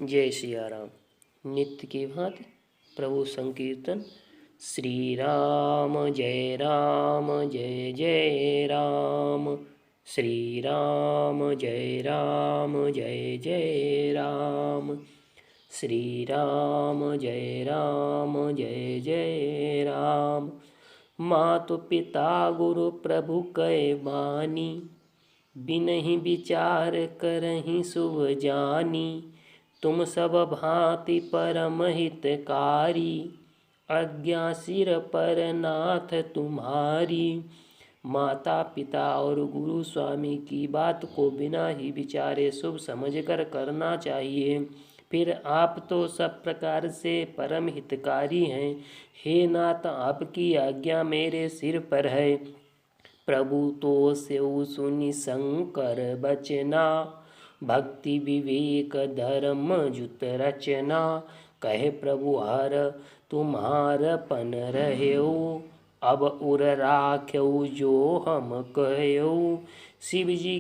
जय सिया राम। नित्य की भांति प्रभु संकीर्तन। श्री राम जय जय राम। श्री राम जय जय राम। श्री राम जय जय राम। मातु पिता गुरु प्रभु कै बानी, बिनहि विचार करहि शुभ जानी। तुम सब भांति परम हितकारी, आज्ञा सिर पर नाथ तुम्हारी। माता पिता और गुरु स्वामी की बात को बिना ही विचारे शुभ समझकर करना चाहिए। फिर आप तो सब प्रकार से परम हितकारी हैं। हे नाथ, आपकी आज्ञा मेरे सिर पर है। प्रभु तो सेउ सुनि शंकर बचना, भक्ति विवेक धर्म जुत रचना। कहे प्रभु हर तुम्हारपन रहेऊ, अब उर राख्यऊ जो हम कहऊ। शिव जी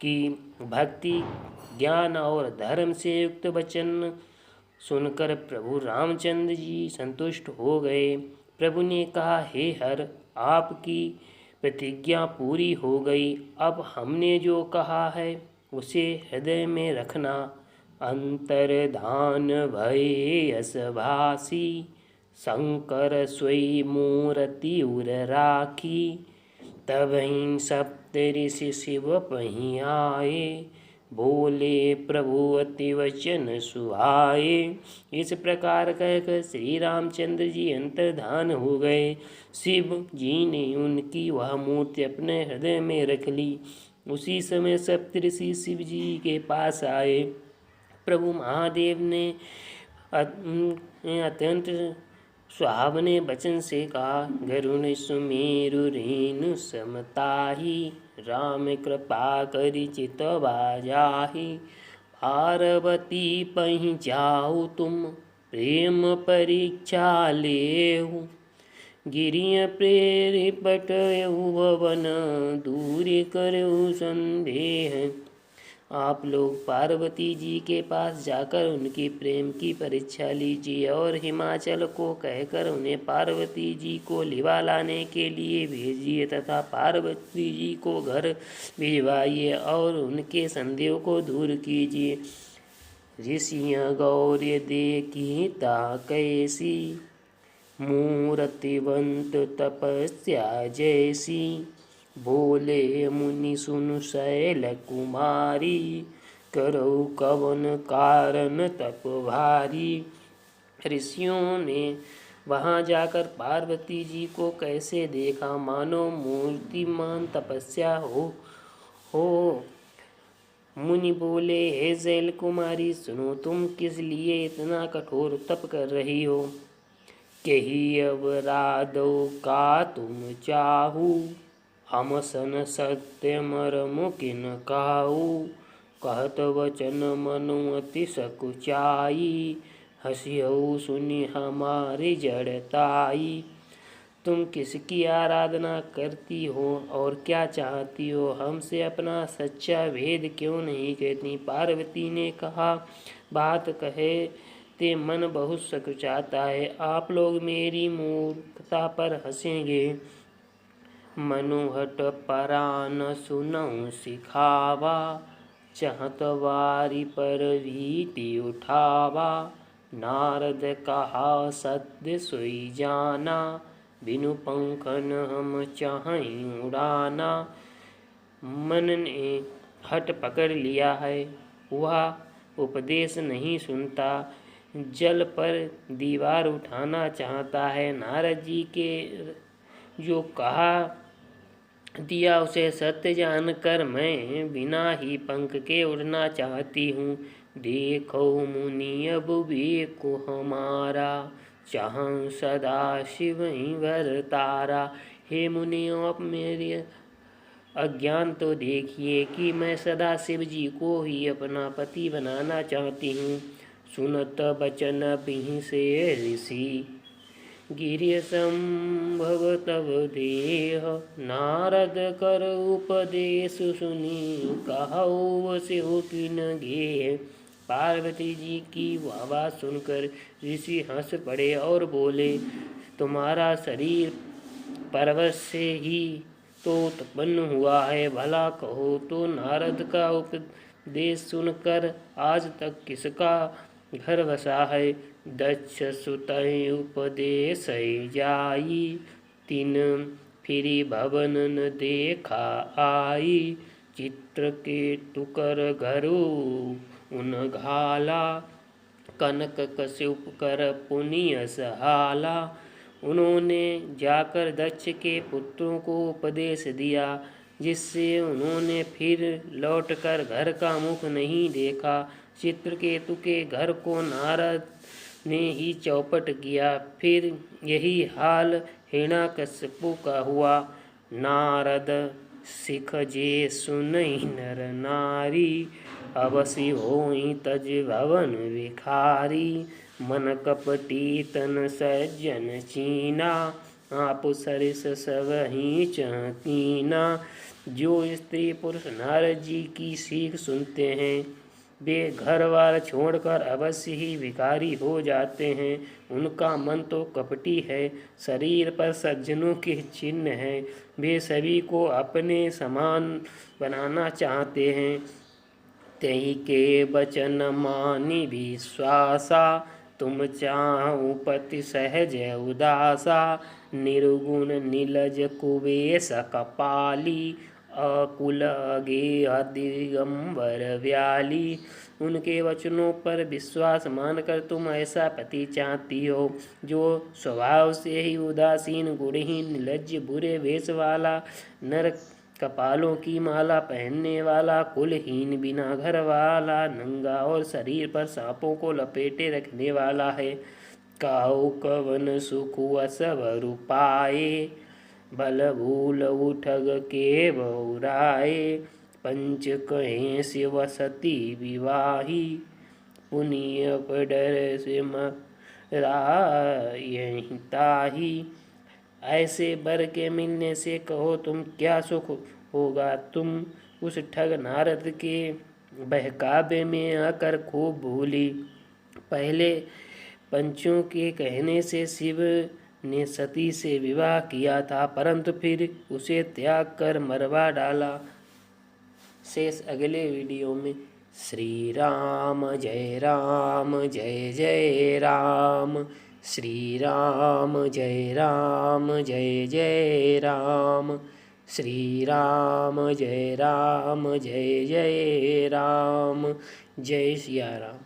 की भक्ति ज्ञान और धर्म से युक्त वचन सुनकर प्रभु रामचंद्र जी संतुष्ट हो गए। प्रभु ने कहा, हे हर, आपकी प्रतिज्ञा पूरी हो गई। अब हमने जो कहा है उसे हृदय में रखना। अंतर्धान भय यस भासी, शंकर सोई मूर्ति उर राखी। तबहि सप्त ऋषि शिव पहि आए, बोले प्रभु अति वचन सुहाए। इस प्रकार कहकर श्री रामचंद्र जी अंतर्धान हो गए। शिव जी ने उनकी वह मूर्ति अपने हृदय में रख ली। उसी समय सप्तऋषि शिव जी के पास आए। प्रभु महादेव ने अत्यंत सुहावने वचन से कहा, गरुण सुमेरु रेणु समताही, राम कृपा करि चित बाजाही। पार्वती पहि जाऊ तुम, प्रेम परीक्षा लेहु। गिरिय प्रेरि पटयऊ भवन, दूर करऊ संदेह। आप लोग पार्वती जी के पास जाकर उनकी प्रेम की परीक्षा लीजिए और हिमाचल को कहकर उन्हें पार्वती जी को लिवा लाने के लिए भेजिए तथा पार्वती जी को घर भिजवाइए और उनके संदेह को दूर कीजिए। ऋषियाँ गौर्य देखी ता कैसी, मूर्तिवंत तपस्या जैसी। बोले मुनि सुनु शैल कुमारी, करऊ कवन कारण तप भारी। ऋषियों ने वहाँ जाकर पार्वती जी को कैसे देखा, मानो मूर्तिमान तपस्या हो। मुनि बोले, हे शैल कुमारी, सुनो, तुम किस लिए इतना कठोर तप कर रही हो। केही अवराधो का तुम चाहू, हम सन सत्य मरम किन काहू। कहत वचन मनु अति सकुचाई, हसियऊ सुनि हमारी जड़ताई। तुम किसकी आराधना करती हो और क्या चाहती हो, हमसे अपना सच्चा भेद क्यों नहीं कहती। पार्वती ने कहा, बात कहे ते मन बहुत सकुचाता है। आप लोग मेरी मूर्खता पर हंसेंगे। मनुहट परान सुनऊ सिखावा, चहत वारी पर भीति उठावा। नारद कहा सत्य सोई जाना, बिनु पंखन हम चाहें उड़ाना। मन ने हट पकड़ लिया है, वह उपदेश नहीं सुनता, जल पर दीवार उठाना चाहता है। नारद जी के जो कहा दिया उसे सत्य जानकर मैं बिना ही पंख के उड़ना चाहती हूँ। देखो मुनि अब को हमारा, चाहूँ सदा शिव ही वर तारा। हे मुनियों, अब मेरे अज्ञान तो देखिए कि मैं सदा शिव जी को ही अपना पति बनाना चाहती हूँ। सुनत बचन बिहि से ऋषि, गिरि संभव तब देह। नारद कर उपदेश सुनी, कहऊ सिहु किन गेह। पार्वती जी की आवाज़ सुनकर ऋषि हंस पड़े और बोले, तुम्हारा शरीर परवश से ही तो उत्पन्न हुआ है, भला कहो तो नारद का उपदेश सुनकर आज तक किसका घर बसा है। दक्ष सुतहि उपदेश जाई, तिन फिरी भवन न देखा आई। चित्रकेतु कर घरु उन घाला, कनक कश्यप कर पुनिय सहाला। उन्होंने जाकर दक्ष के पुत्रों को उपदेश दिया, जिससे उन्होंने फिर लौटकर घर का मुख नहीं देखा। चित्रकेतु के घर को नारद ने ही चौपट किया। फिर यही हाल हिरण्यकश्यपु का हुआ। नारद सिख जे सुनहि नर नारी, अवसि होई तज भवन विखारी। मन कपटी तन सज्जन चीना, आप सरिस सबहि चहकीना। जो स्त्री पुरुष नारद जी की सीख सुनते हैं, वे घर बार छोड़कर अवश्य ही भिखारी हो जाते हैं। उनका मन तो कपटी है, शरीर पर सज्जनों के चिन्ह हैं। वे सभी को अपने समान बनाना चाहते हैं। तेहि के बचन मानि विश्वासा, तुम चाहु पति सहज उदासा। निर्गुण नीलज कुबेश कपाली, अकुल अगेय दिगंबर व्याली। उनके वचनों पर विश्वास मानकर तुम ऐसा पति चाहती हो, जो स्वभाव से ही उदासीन, गुणहीन, निर्लज्ज, बुरे वेश वाला, नर कपालों की माला पहनने वाला, कुलहीन, बिना घर वाला, नंगा और शरीर पर सांपों को लपेटे रखने वाला है। काऊ कवन सुख असवर पाए, बल भूल उठग के बौराए। पंच कहें शिव सती विवाही, पुनिय पडर से यहीं ताही। ऐसे वर के मिलने से कहो तुम क्या सुख होगा। तुम उस ठग नारद के बहकावे में आकर खूब भूली। पहले पंचों के कहने से शिव ने सती से विवाह किया था, परंतु फिर उसे त्याग कर मरवा डाला। शेष अगले वीडियो में। श्री राम जय जय राम। श्री राम जय जय राम। श्री राम जय जय राम। जय सिया राम।